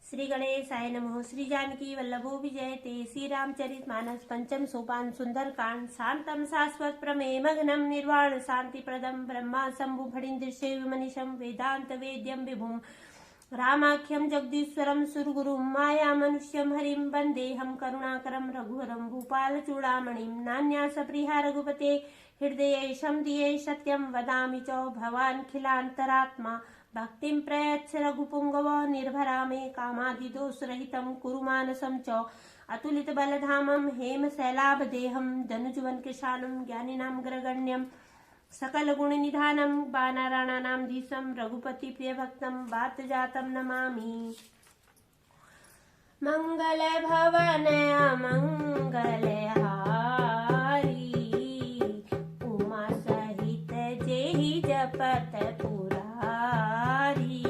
श्री गणेशाय नमः। श्री जानकी वल्लभो विजयते। श्री रामचरित मानस पंचम सोपान सुंदरकांड। शांतम शाश्वत प्रमे मग्नम निर्वाण शांति प्रदम ब्रह्मा शंभु फणीन्द्र शैव मनीषम वेदांत वेद्यम विभुम रामाख्यम जगदीश्वरम सुरगुरुं माया मनुष्यम हरिं वंदेहम करुणाकरम रघुवरम भूपाल चूड़ामणिं नान्या सप्रिया रघुपते हृदयेशं दिये सत्यं वदामि च भवान् खिलान्तरात्मा भक्तिं प्रयच्छ रघुपुंगव निर्भरा मे कामादिदोषरहितं कुरु मानसं च अतुलित बलधामं हेम शैलाभदेहं धनुजवन कृशानं ज्ञानिनां ग्रगण्यं सकल गुण निधानम बानाराणानां धीशं रघुपति प्रिय भक्तं वात जातं नमामि। मंगल भवन मंगल हारी उमा सहित जेहि जपत पुरारी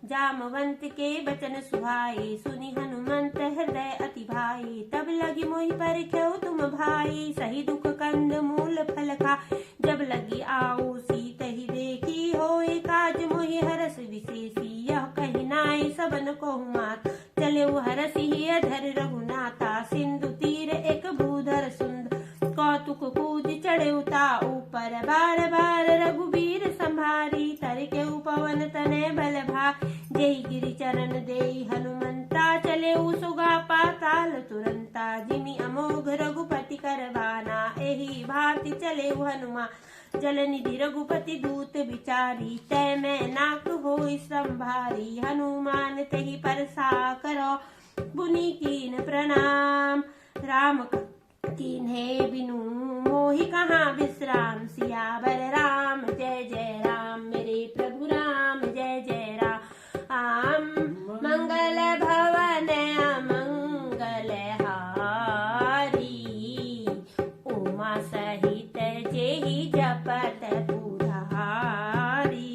जामवंत के बचन सुहाए सुनि हनुमंत हृदय अति भाई तब लगी मोहि परख्यो तुम भाई सही दुख कंद मूल फल खा जब लगी आओ सीत ही देखी होए काज मोहि हरस विशेषी यह कही नाई सबन को मात चले हरस ही अधर रघुनाथा सिंधु तीर एक भूधर सुंद कौतुक कूद चढ़े उता ऊपर बार बार रघुबीर संभारी तर के उपवन तने बल भा जय गिरि चरण देई हनुमंता चले सुगा पाताल तुरंता जिमि अमोघ रघुपति करवाना एहि भांति चले हनुमा जल निधि रघुपति दूत विचारी तय मैं नाक होई संभारी हनुमान तेहि परसा करो पुनि कीन प्रणाम राम कीन्हे बिनु मोहि कहाँ विश्राम सियावर राम जय जय राम मेरे प्रभु राम जय जय राम मंगल भवन मंगल हारी उमा सहित जेहि जपत पुरारी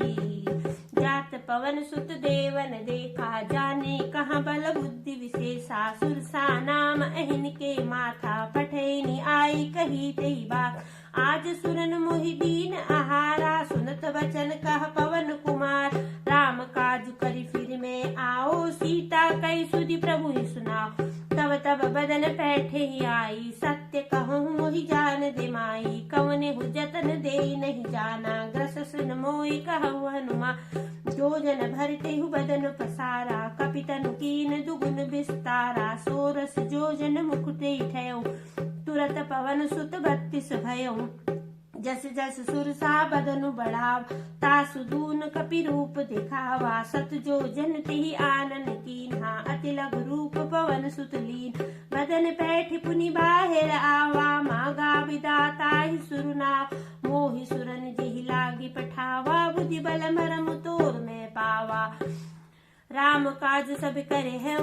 जात पवन सुत देवन देखा जाने कहाँ बल बुद्धि विशेषा सुरसा नाम अहिन के माथा पठेनी आई कही तेई बात आज सुरन मोहि दीन आहारा सुनत वचन कह पवन कुमार राम काज करी फिर में आओ सीता कई सुधि प्रभु ही सुनाओ तब तब बदन बैठे ही आई सत्य कहूँ मोहि जान दे माई कवने हु जतन दे नहीं जाना ग्रस सुन मोहि कहु हनुमा जो जन भरते हु बदन पसारा कपितनु कीन दुगुन विस्तारा सोरस जो जन मुकुटे ठयो तुरत पवन सुत 32 भयो जस जस सुरसा बदनु बढ़ाव तासु दून कपि रूप दिखावा सत जो जन तिहि आनन कीन्हा अति लघु रूप पवन सुत लीन बदन पैठ पुनि बाहिर आवा मागा विदाता ही सुरना मोहि सुरन जेहि लागी पठावा बुद्धि बल मरम तोर में पावा राम काज सब करे है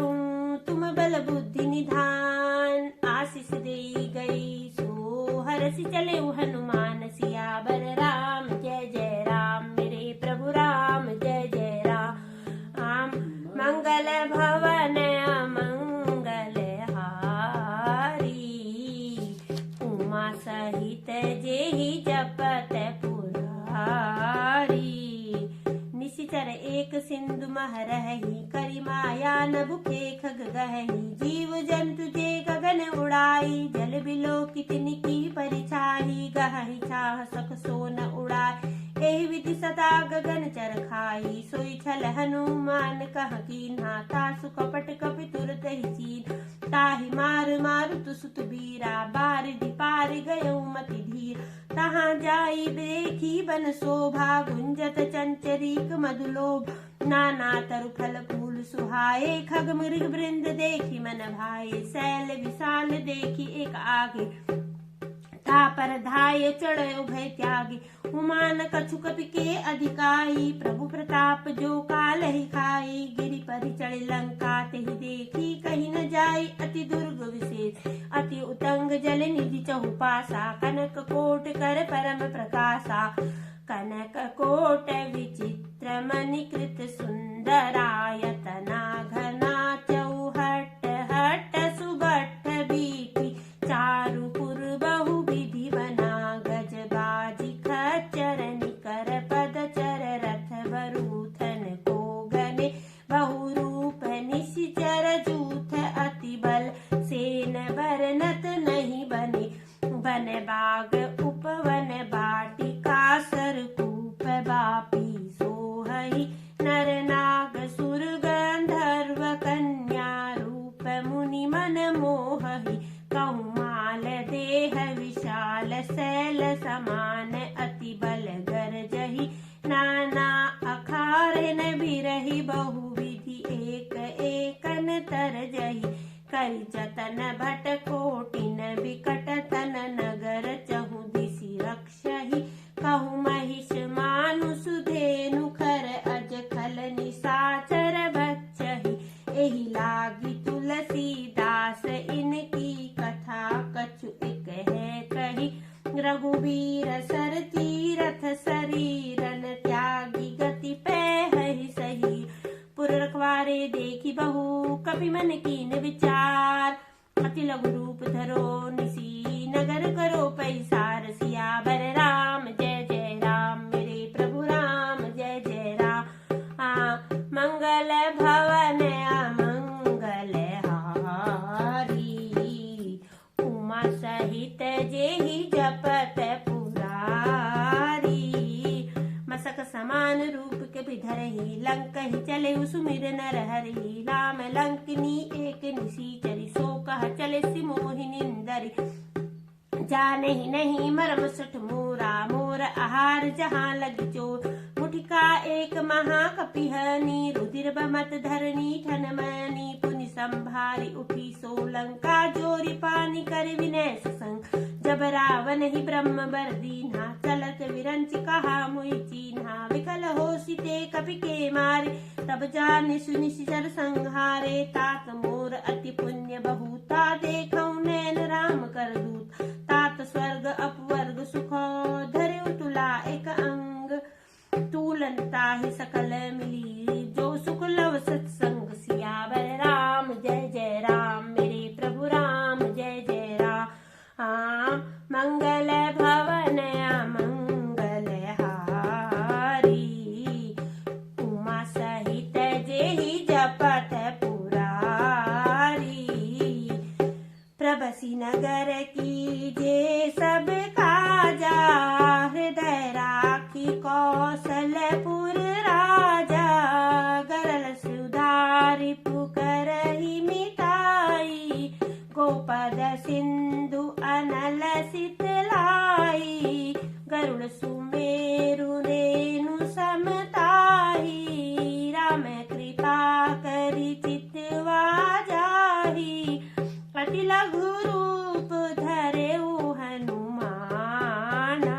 तुम बल बुद्धि निधान आशीष दे गई सो हरसि चले हनुमान सियावर राम जय जय राम मेरे प्रभु राम जय जय राम मंगल भवन मंगल हारी उमा सहित जेहि जपत पुरारी निशिचर एक सिंधु मह रही करि माया न भुखे खग गहही जीव जंतु जे गगन उड़ाई जल बिलो कितनी की परिछाही गहही छाह सख सोन उड़ाई एहि विधि सदा गगन चर खाई सोई छल हनुमान कह कीन्हा तासु कपट कपि तुरत ही चीन ताहि मार मारुत सुत बीरा बार पार गयो मति धीर तहाँ जाई देखी बन शोभा गुंजत चंचरीक मधुलोभ नाना तरु फल फूल सुहाए खग मृग वृंद देखी मन भाए शैल विशाल देखी एक आगे ता पर धाय चढ़ उभय त्यागे उमान कछु कपि के अधिकाई प्रभु प्रताप जो काल ही खाई गिरि परि चढ़ लंका तेहि देखी कहीं न जाई अति दुर्ग विशेष अति उतंग जल निधि चहुपासा कनक कोट कर परम प्रकाशा कनक कोट विचित्र मणिकृत सुंदरायतना घना चौहट हट सुबठ बीठी चारु पुर बहु विधि बना गज बाजी खच्चर निकर पद चर रथ बरूथन को गने बहु रूप तर जही करी जतन भट कोटिन बिकट तन नगर चहु दिशि रक्षहि कहु महिष मानुष धेनु खर अज खल निशाचर बच्चहि एहि लागी तुलसीदास इनकी कथा कछु एक है कही रघुवीर सर तीरथ शरीरन त्यागी गति पे हरि सही पुर रखवारे देखी बहु कपि मन कीन विचार अति लघु रूप धरो निसी नगर करो पैसार सियावर राम जय जय राम मेरे प्रभु राम जय जय राम मंगल भवन अमंगल हारी उमा सहित जेहि जपत पुरारी मसक समान रूप के बिधरहि लंक ही चले सुमिर नर हरि राम लंकनी एक निशीचरी सो कह चले सिमोहि निंदरी जाने ही नहीं मरम सठ मोरा मोर आहार जहाँ लगी चोट मुठिका एक महाकपिहनी रुधिर बमत धरनी ठनमनी पुनि संभारी उठी सोलंका जोरी पानी कर विनय संग जब रावण ही ब्रह्म बर दीन्हा चलत विरंच कहा मुई चीन्हा विकल हो सीते कपि के मारे तब जाने सुनि सिर संहारे तात मोर अति पुण्य बहुता देखौ नैन राम कर दूत तात स्वर्ग अपवर्ग सुख धरे तुला एक अंग तुलनता ही सकल मिली जो सुख लव सत्संग सियावर राम जय जय राम मेरे प्रभु राम जय जय राम मंगल भवन मंगल हारी उमा सहित जेहि जपत पुरारी प्रबसी नगर की जे सब काजा हृदय राखी कौशलपुर राजा गरल सुधारी पुकर ही मिटाई गोपद सिंधु अनल सितलाई गरुड़ सुमेरु रेणु समताही राम कृपा करी चितवा जाही अति लघु रूप धरे हनुमाना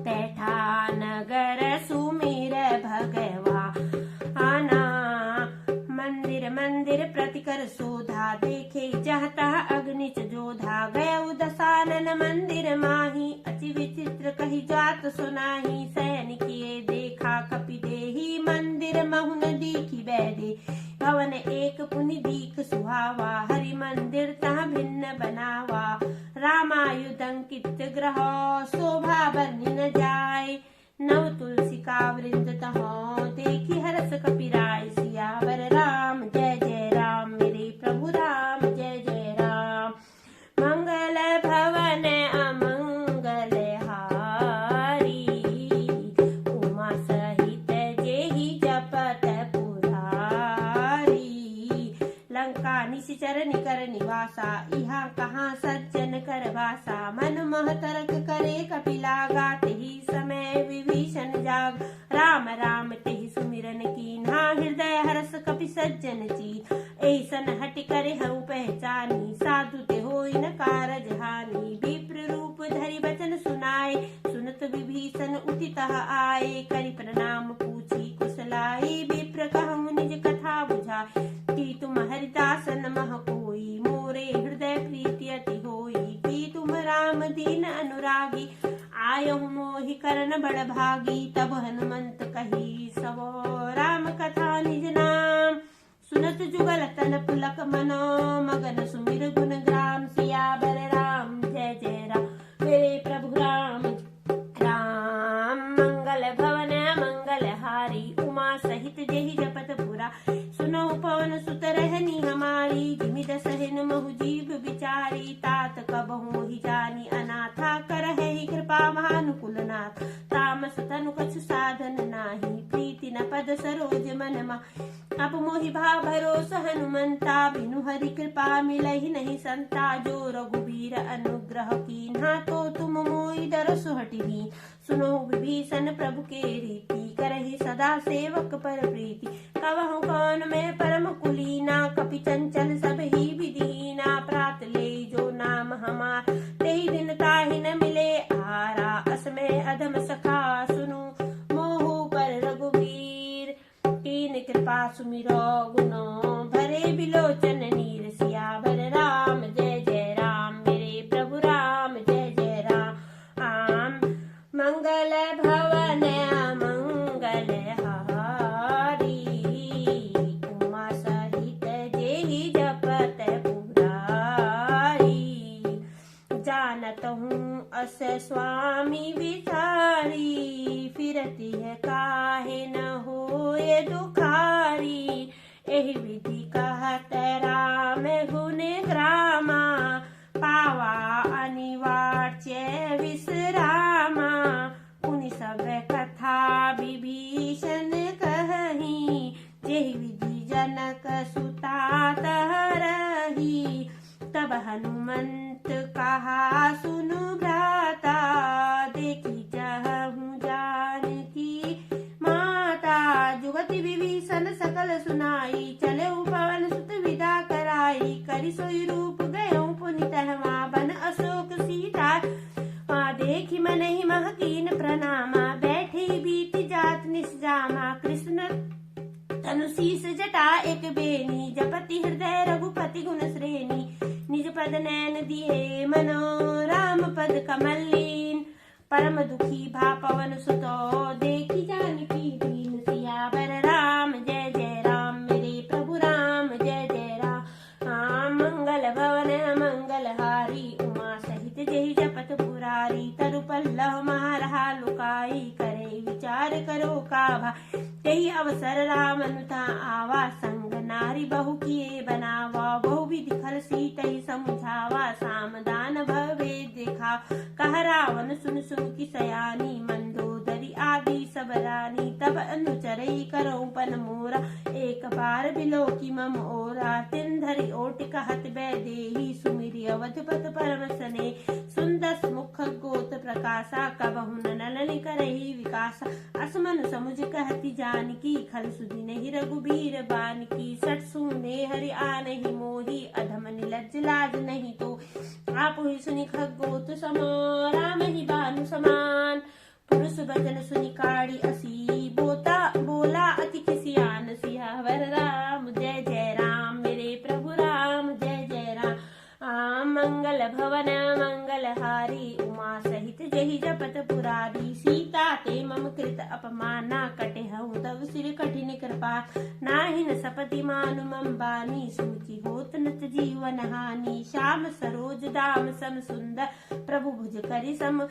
बैठा नगर सुमिर भगवाना मंदिर मंदिर प्रतिकर शोधा देखे जहाँ तहाँ अग्निच जोधा गया दसानन मंदिर माही अति विचित्र कही जात सुनाही सैन किए देखा कपि देही मंदिर महुन दीखी बैदे भवन एक पुनि दीख सुहावा हरि मंदिर तह भिन्न बनावा रामायुधंकित ग्रह शोभा बरनी न जाय नव तुलसी का वृंद तह देखी हरस कपिराय सियावर राम जय जय राम मेरे प्रभु राम जय जय राम मंगल भवन अमंगल हारी उमा सहित जेहि जपत पुरारी लंका निशिचर निकर निवासा इहा कहाँ सज्जन कर वासा मन मह तर्क करे कपिलागा तेहि समय विभीषण जाग राम राम तेहि सुमिरन कीन्हा हृदय हरस कपि सज्जन चीत ऐसन हटि करे हऊ पहचानी साधु ते होई न कारज हानि विप्र रूप धरि बचन सुनाए सुनत विभीषण उठित आए करि प्रणाम पूछी कुशलाई विप्र कहूँ निज कथा बुझा कि तुम हरिदासन मह कोई मोरे हृदय प्रीति अति होई कि तुम राम दीन अनुरागी आयहु मोहि करन बड़ भागी तब हनुमंत कही सबो राम कथा निज नाम सुनत जुगल तन पुलक मनो मगन सुमिर गुण ग्राम सियावर राम जय जय राम मेरे प्रभु राम राम मंगल भवन मंगल हारी उमा सहित जेहि जपत पुरा सुनो पवन सुत रहनी हमारी जिमि दसहिन महु जीव विचारी तात कबहु ही जानी अनाथा करहि कृपा महानुकुलनाथ तामस तनु कछु साधन नाही प्रीति न पद सरोज मन मा अब मोहि भाव भरोस हनुमंता बिनु हरि कृपा मिलहि नहीं संता जो रघुबीर अनुग्रह कीन्हा तो तुम मोहि दरसु हटिही सुनो विभीषण प्रभु के रीति करहि सदा सेवक पर प्रीति कवहु कौन में परम कुलीन कपि चंचल सब ही विधीना, प्रात ले जो नाम हमार तेहि दिन ताहि न मिले आरा, असमय अधम सखा सुनु मोहु पर रघुवीर, कीन कृपा सुमिरो गुनो भरे बिलोचन नीर, सियावर राम जय जय राम मेरे प्रभु राम जय जय राम। मंगल भवन मंगल हारी, उमा सहित जेहि जपत पुरारी, जानत हूँ अस स्वामी विचारी, फिरती है काहे न होए दुखारी, एहि विधि कहत राम गुण ग्रामा, पावा अनिवार्य विश्रामा, पुनि सब कथा विभीषण कही, जेहि विधि जनक सुता तरही, तब हनुमंत कहा सुनु भ्राता, देखी चाहूं जानकी माता, जुगति विभीषण सकल सुनाई, चले पवन सुत विदा कराई, करि सोई रूप गयो पुनि तहवा, बन अशोक सीता देखी मनहि मह कीन प्रणामा, बैठी बीती जात निसजामा, कृष्ण तनु शीस जटा एक बेनी, जपति हृदय रघुपति गुण श्रेणी, निज पद नैन दिए मनो राम पद कमल लीन, परम दुखी भा पवन सुतो देखी जानकी दीन, सियावर राम जय जय राम मेरे प्रभु राम जय जय राम। मंगल भवन मंगल हारी, उमा सहित जेहि जपत पुरारी, तरु पल्लव महारहा लुकाई, करे विचार करो का भाई, तेहि अवसर राम अनुता आवा, संग नारी बहु किए बनावा, बहु विधि खल सीतहि समुझावा, सामदान भवे देखा, कह रावण सुन सुन की सयानी, मंदोदरी आदि सब रानी, तब अनुचरई करो पन मोरा, एक बार बिलो की मम ओरा, तिन धरि ओट कहत बैदेही, सुमिरि अवधपत परम सने, सुंदस मुख गोत प्रकाशा, कबहु नलन करहि विकासा, असमन समुझ कहती जानकी, खल सुधि नहीं रघुबीर बानकी, सट सुने हरि आनहि मोहि, अधम निलज्ज लाज नहीं तो, आप ही सुनि खगोत समा, राम ही बानु समान, पुरुष बचन सुनि काढ़ी असी, बोला अति किसियान, सियावर राम जय जय राम मेरे प्रभु राम जय जय राम। मंगल भवन मंगल हारी, उमा सहित जेहि जपत पुरारी, सीता ते मम कृत अपमाना, कटे हूँ तब सिर कठिन कृपा, नाहि न सपति मानु मम बानी, सूचि होत नत जीवन हानि, श्याम सरोज दाम सम सुंदर, प्रभु भुज करि सम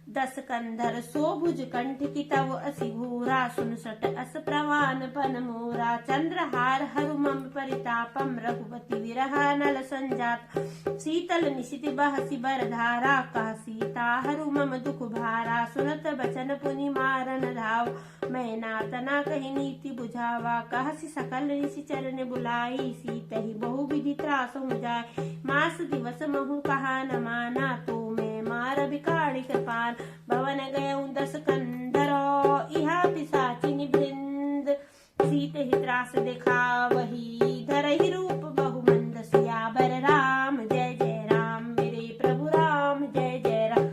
दस कंधर, सो भुज कंठ की तव असि घोरा, सुन सट अस प्रवान पन मोरा, चंद्रहार हरु मम परितापम, रघुपति विरह नल संजात, शीतल निशिति बहसि बरधारा, कह सीता हरु मम दुख भारा, सुनत बचन पुनि मारन धाव, मैं नातना कही नीति बुझावा, कहसि सकल ऋषि चरण बुलाई, सीतहि बहु विधि त्रास जाय, मास दिवस महु कहा न माना, तो मैं मार बिकाड़ी कृपान, भवन गयऊँ दस कंधरो, इहा पिशाचिनि वृंद, सीत ही त्रास देखा वही, धरहि रूप बहु मंद, सियावर राम जय जय राम मेरे प्रभु राम जय जय राम।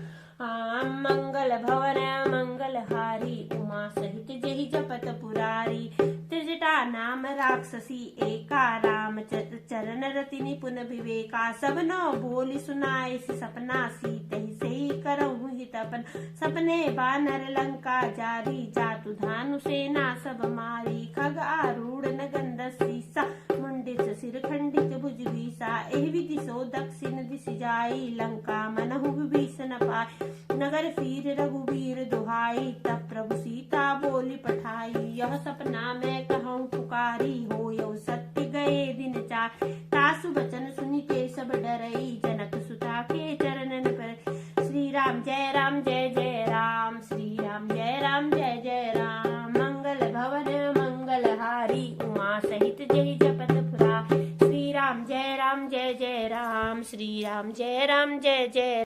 मंगल भवन मंगल हारी, उमा सहित जेहि जपत पुरारी, त्रिजटा नाम राक्षसी एका, राम चरण रति निपुन विवेका, सब नौ बोली सुनाए सपना, सीतहि सही करहु हितपन, सपने बानर लंका जारी, जातु धानु सेना सब मारी, खग आरूढ़ नगंध सीसा, मुंडित सिर खंडित भुज बीसा, एहि विधि सो दक्षिण दिश जाई, लंका मनहु विभीषण पाई, नगर फिर रघुबीर दुहाई, तब प्रभु सीता बोली पठाई, यह सपना मैं कहूँ पुकारी, हो यौ सत्य गए दिन चार, तासु बचन सुनि के सब डरई, जनक सुता के चरणन पर, श्री राम जय राम जय जय राम, श्री राम जय राम जय जय राम। मंगल भवन मंगल हारी, उमा सहित जेहि जपत पुरारी, श्री राम जय जय राम, श्री राम जय जय